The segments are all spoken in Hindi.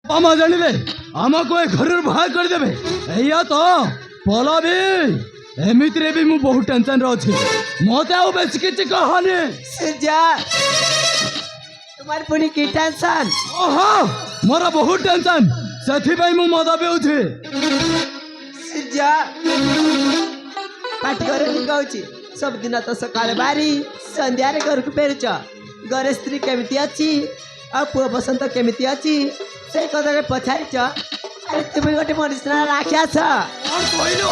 बामा जानिले आमको ए घर बाहर कर देबे एया तो पलाबी एमितिरे भी मु बहुत टेंशन रे अछि मते आउ बेसी किछ कहने सुजा तुम्हार पुनी की टेंशन ओहो मोरा बहुत टेंशन सथि भाई मु मदा बेउथे सुजा पाटी करे कहउची सब दिन तो सकाळ बारी संध्या रे घर को फेरुच घर स्त्री केमिति अछि आ पुआ बसंत केमिति अछि से कथा के पछारिच अरे तुम गोटे मनुष्य राख्या छ और कोइलो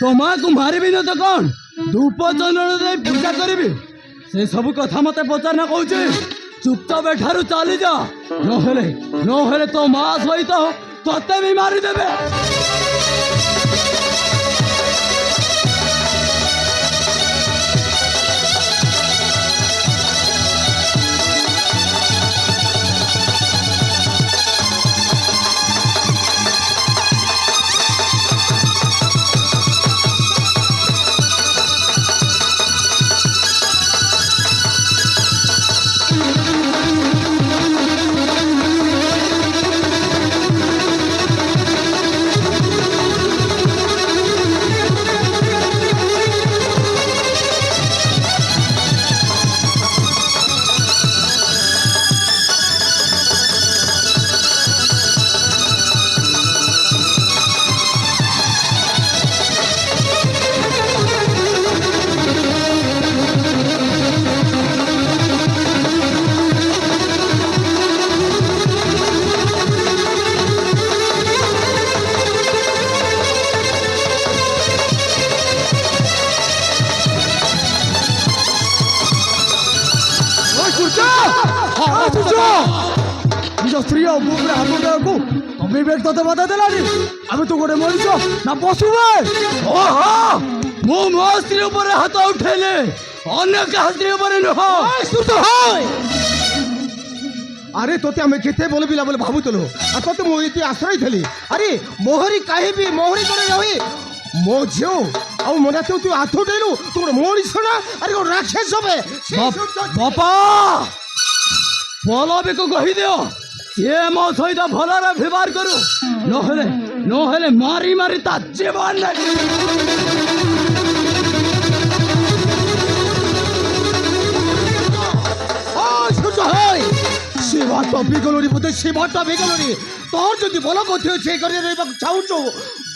तमाकू मारिबी न तो कौन धूप चंदन दे पूजा करिबी से सब कथा मते पचार ना कहूचे चुपचाप एठारु चली जा न हेले तो मां सहित तते भी मारी देबे स्त्री हाथ तुम्हें बेग तो बता देलानी अभी तू गोटे मनीष ना पशु ओहो मु मो स्त्री ऊपर हाथ उठेले अन्य का स्त्री ऊपर नुह अरे तोते आम केते बोल बिला बोले भाबुतलो आ तोते मो इति आश्रय थली अरे मोहरी काहे भी मोहरी करे रही मो झियो आ मोना तू हाथ उठेलु तू गोटे मनीष ना अरे को राक्षस होबे बापा बोलो भी को कही दियो ये मो सहित भलर व्यवहार करू नहेले मारी मारी ता जीवन सेवा तो बिगलोरी बोते सेवा तो बिगलोरी तोर जदि बोल कथि छे करे रहबा चाहूचो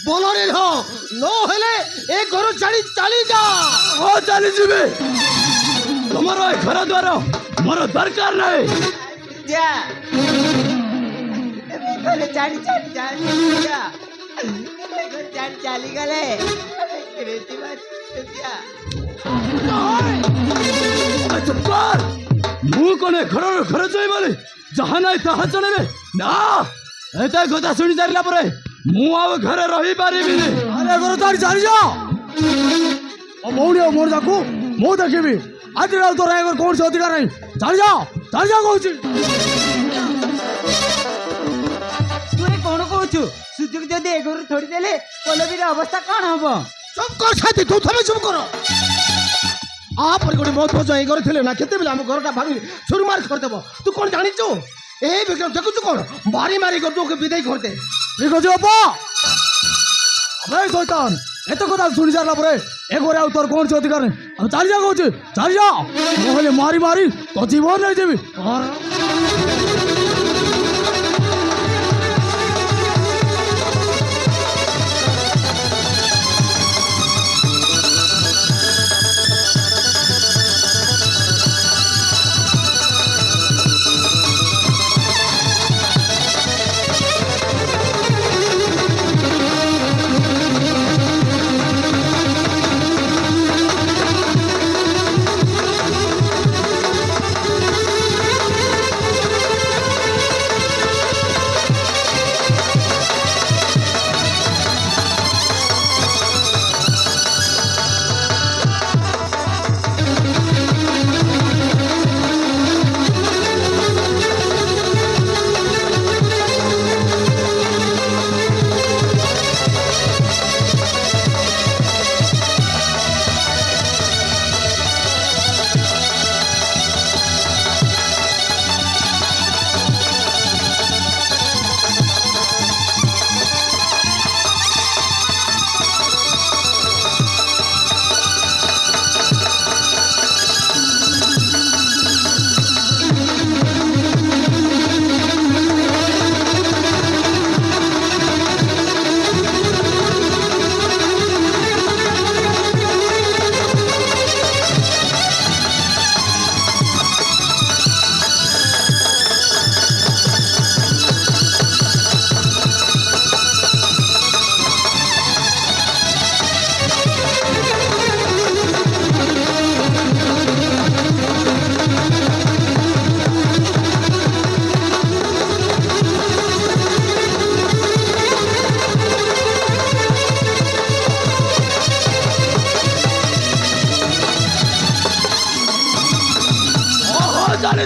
बोलरे न हेले ए घर छाड़ी चली जा ओ चली जीवे तुम्हारा घर द्वार मोर दरकार नहीं जा घर चाड़ी चाड़ी चाड़ी जा घर चाड़ी चाली गले क्रेती बात जा चुप कर मु कोने घर जाई बोले जहां नहीं तहां चलेबे ना एते कथा सुनी जारिला परे मु आव घर रही पारिबी अरे घर तारी चली जा ओ मौड़ी मोर जाकू मु देखिबी आज राव तो राय कौन से अधिकार नहीं चल जा कहूँ तू कौन कहू सुजुक जदि ए घर थोड़ी देले पल्लवीर अवस्था कौन हम चुप कर छाती तू थमे चुप कर आप पर गोटे बहुत फज घर थे ना केते बेला हम घरटा भांगी सुरमार कर देबो तू कौन जानि छु ए विक्रम देखु छु कौन मारी मारी कर तू के विदाई कर दे ठीक अछि अपा अबे शैतान एत कथा सुनी जारला परे ए घरे आउ तोर कौन से अधिकार नहीं हम चल जा कहू चल जा नहले मारी मारी तो जीवन नहीं देबी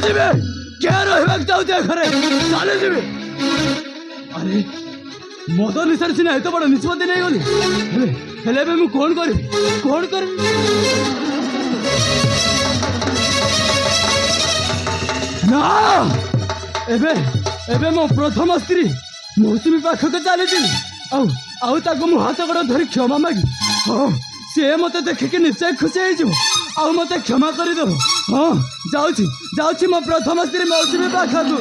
ଯିବେ କିଏ ରହିବାକୁ ଚାହୁଁଛି ଏ ଘରେ ଚାଲି ଯିବେ ଆରେ ମଦ ନିଶାରେ ସିନା ଏତେ ବଡ଼ ନିଷ୍ପତ୍ତି ନେଇଗଲି ହେଲେ ଏବେ ମୁଁ କ'ଣ କରିବି ନା ଏବେ ଏବେ ମୋ ପ୍ରଥମ ସ୍ତ୍ରୀ ମୌସୁମୀ ପାଖକୁ ଚାଲିଯିବି ଆଉ ତାକୁ ମୁଁ ହାତ ଗୋଡ଼ ଧରି କ୍ଷମା ମାଗି ହଁ ସେ ମୋତେ ଦେଖିକି ନିଶ୍ଚୟ ଖୁସି ହେଇଯିବ ଆଉ ମୋତେ କ୍ଷମା କରିଦେବ ହଁ ଯାଉଛି ମୋ ପ୍ରଥମ ସ୍ତ୍ରୀ ମୌସୁମୀ ପାଖକୁ